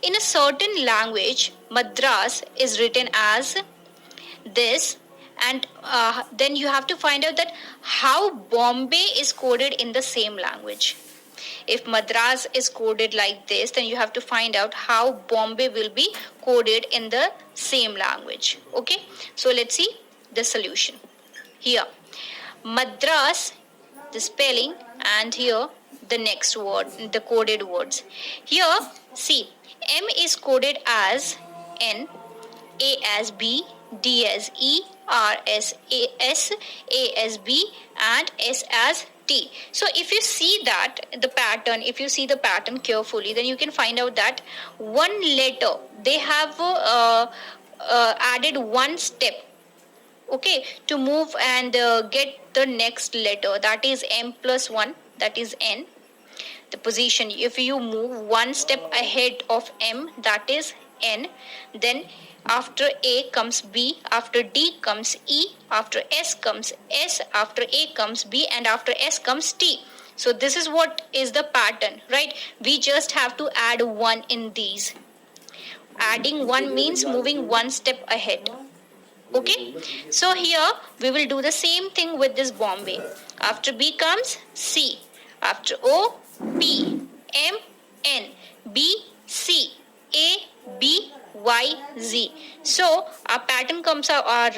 In a certain language, Madras is written as this, and then you have to find out that how Bombay is coded in the same language. If Madras is coded like this, then you have to find out how Bombay will be coded in the same language. Okay, so let's see the solution. Here, Madras, the spelling, and here the next word, the coded words. Here, see, M is coded as N, A as B, D as E, R as A S, A as B, and S as T. So if you see that the pattern, if you see the pattern carefully, then you can find out that one letter they have added one step, okay, to move and get the next letter, that is M plus 1, that is N. The position, if you move one step ahead of M, that is N, then after A comes B, after D comes E, after S comes S, after A comes B, and after S comes T. So this is what is the pattern, right? We just have to add one in these. Adding one means moving one step ahead. Okay, so here we will do the same thing with this Bombay. After B comes C, after O P, M N, B C, A B Y Z. So our pattern comes out, our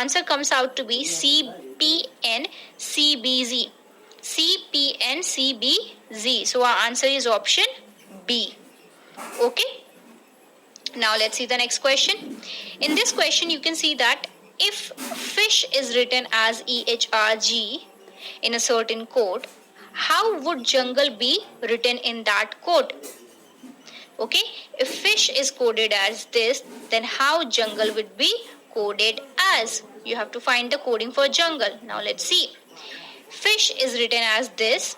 answer comes out to be C P N C B Z. C P N C B Z. So our answer is option B. Okay. Now let's see the next question. In this question, you can see that if fish is written as EHRG in a certain code, how would jungle be written in that code? Okay, if fish is coded as this, then how jungle would be coded as? You have to find the coding for jungle. Now let's see. Fish is written as this.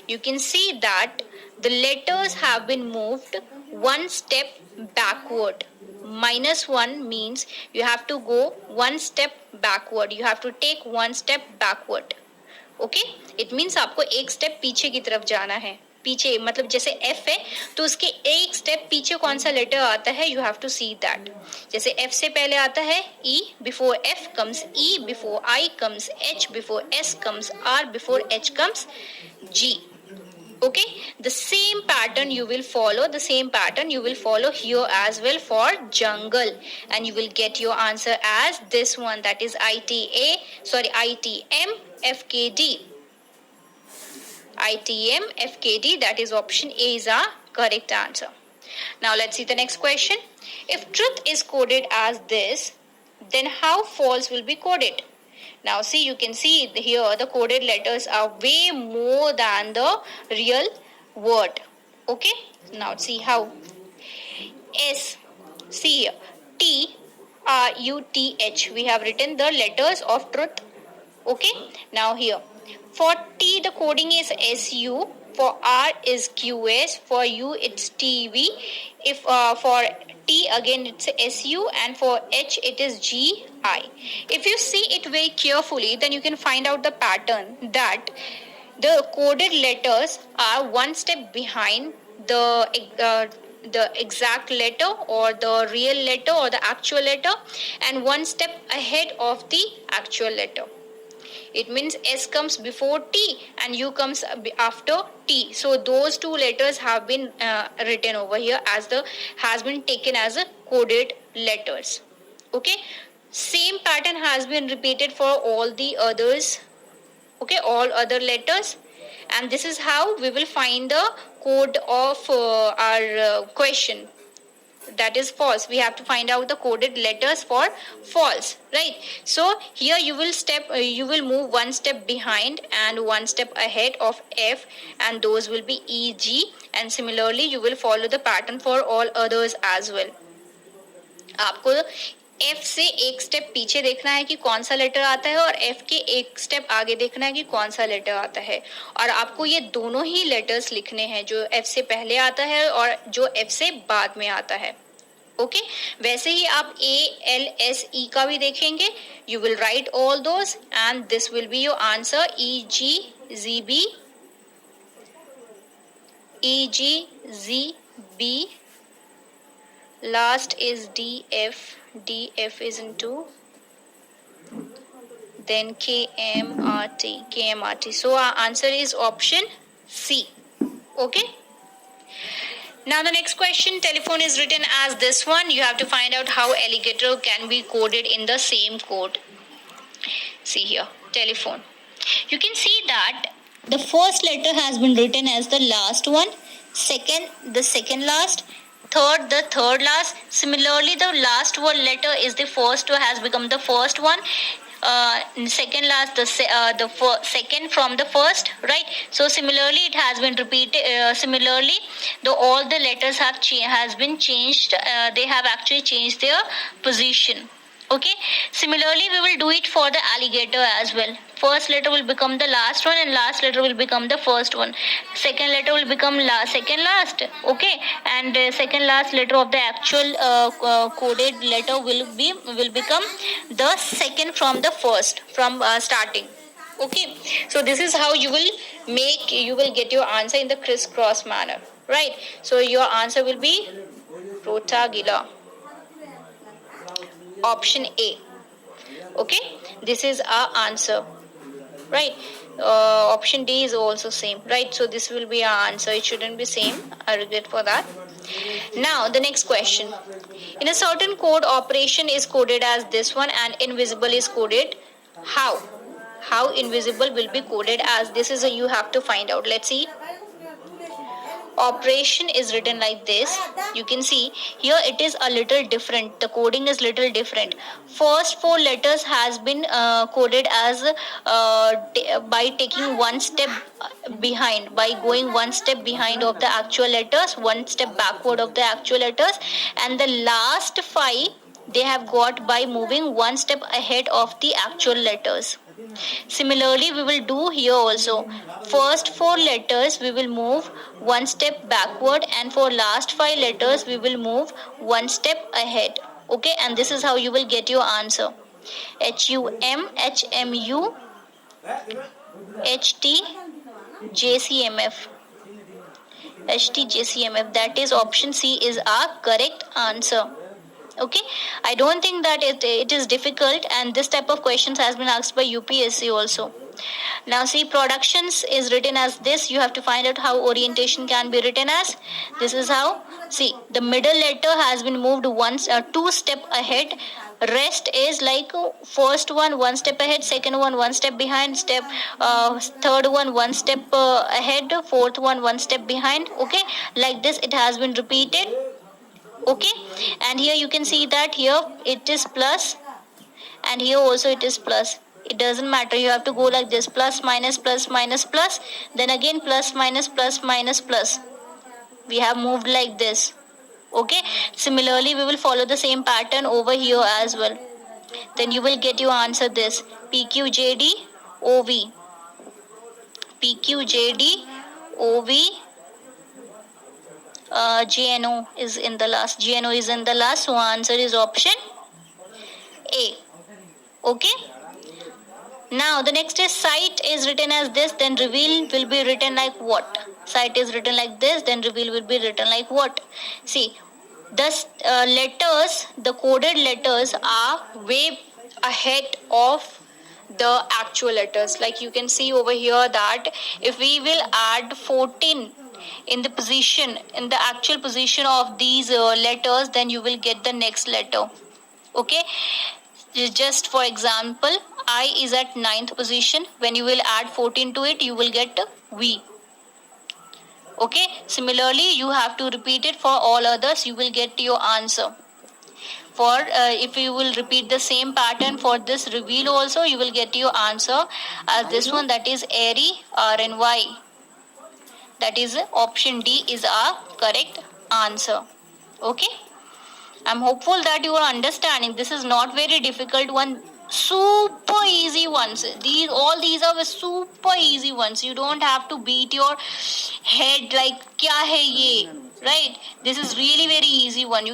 You can see that the letters have been moved one step backward. -1 means you have to go one step backward. You have to take one step backward. Okay, it means आपको एक step पीछे की तरफ जाना है. पीछे मतलब जैसे एफ है तो उसके एक स्टेप पीछे कौन सा लेटर आता है, you have to see that. जैसे एफ से पहले आता है E, before F comes E, before I comes H, before S comes R, before H comes G. Okay, the same pattern you will follow, the same pattern you will follow here as well for jungle, and you will get your answer as this one, that is ITM FKD. ITM FKD, that is option A is our correct answer. Now let's see the next question. If truth is coded as this, then how false will be coded? Now see, you can see here the coded letters are way more than the real word. Okay, now see how. S, see here, T, RUTH, we have written the letters of truth. Okay, now here for T the coding is SU, for R is QS, for U it's TV, if for T again it's SU, and for H it is GI. If you see it very carefully, then you can find out the pattern that the coded letters are one step behind the exact letter or the real letter or the actual letter, and one step ahead of the actual letter. It means S comes before T and U comes after T. So those two letters have been written over here as has been taken as a coded letters. Okay, same pattern has been repeated for all the others. Okay, all other letters, and this is how we will find the code of our question. That is false. We have to find out the coded letters for false, right? So here you will move one step behind and one step ahead of F, and those will be E, G, and similarly you will follow the pattern for all others as well. आपको F से एक step पीछे देखना है कि कौन सा letter आता है, और F के एक स्टेप आगे देखना है कि कौन सा लेटर आता है, और आपको ये दोनों ही लेटर्स लिखने हैं, जो F से पहले आता है और जो F से बाद में आता है. ओके, वैसे ही आप ALSE का भी देखेंगे. You will write all those and this will be your answer. EGZB last is DF. DF is into then KMRT. KMRT. So our answer is option C. Okay. Now the next question, telephone is written as this one. You have to find out how alligator can be coded in the same code. See here, telephone. You can see that the first letter has been written as the last one, second the second last, third the third last. Similarly, the last one letter is the first has become the first one. Second last second from the first, right? So similarly it has been repeated. Similarly, all the letters has been changed. They have actually changed their position. Okay. Similarly, we will do it for the alligator as well. First letter will become the last one, and last letter will become the first one. Second letter will become second last. Okay, and second last letter of the actual coded letter will become the second from the first from starting. Okay, so this is how you will get your answer in the crisscross manner, right? So your answer will be Protagilla. Option A. Okay, this is our answer, right? Option D is also same, right? So this will be our answer. It shouldn't be same. I regret for that. Now the next question. In a certain code, operation is coded as this one and invisible is coded how? How invisible will be coded as? This is you have to find out. Let's see. Operation is written like this. You can see here it is a little different. The coding is little different. First four letters has been coded as by taking one step behind, by going one step behind of the actual letters, one step backward of the actual letters, and the last five they have got by moving one step ahead of the actual letters. Similarly, we will do here also. First four letters we will move one step backward, and for last five letters we will move one step ahead. Okay, and this is how you will get your answer. HUM, HMU, HT, JCMF. HTJCMF, that is option C is our correct answer. Okay, I don't think that it is difficult, and this type of questions has been asked by UPSC also. Now see, productions is written as this. You have to find out how orientation can be written as. This is how. See, the middle letter has been moved two step ahead. Rest is like first one step ahead, second one step behind, third one step ahead, fourth one step behind. Okay, like this it has been repeated. Okay, and here you can see that here it is plus, and here also it is plus. It doesn't matter, you have to go like this: plus minus plus minus plus, then again plus minus plus minus plus. We have moved like this. Okay, similarly we will follow the same pattern over here as well. Then you will get your answer this: PQJD OV, PQJD OV. GNO is in the last. GNO is in the last. So answer is option A. Okay. Now the next is site is written as this. Then reveal will be written like what? Site is written like this. Then reveal will be written like what? See, the letters, the coded letters are way ahead of the actual letters. Like you can see over here that if we will add 14 in the actual position of these letters, then you will get the next letter. Okay, just for example, I is at 9th position. When you will add 14 to it, you will get V. Okay, similarly you have to repeat it for all others. You will get your answer. For if you will repeat the same pattern for this reveal also, you will get your answer as this one, that is airy, RNY. That is option D is our correct answer. Okay, I'm hopeful that you are understanding. This is not very difficult one. Super easy ones. These are super easy ones. You don't have to beat your head like kya hai ye, right? This is really very easy one. You can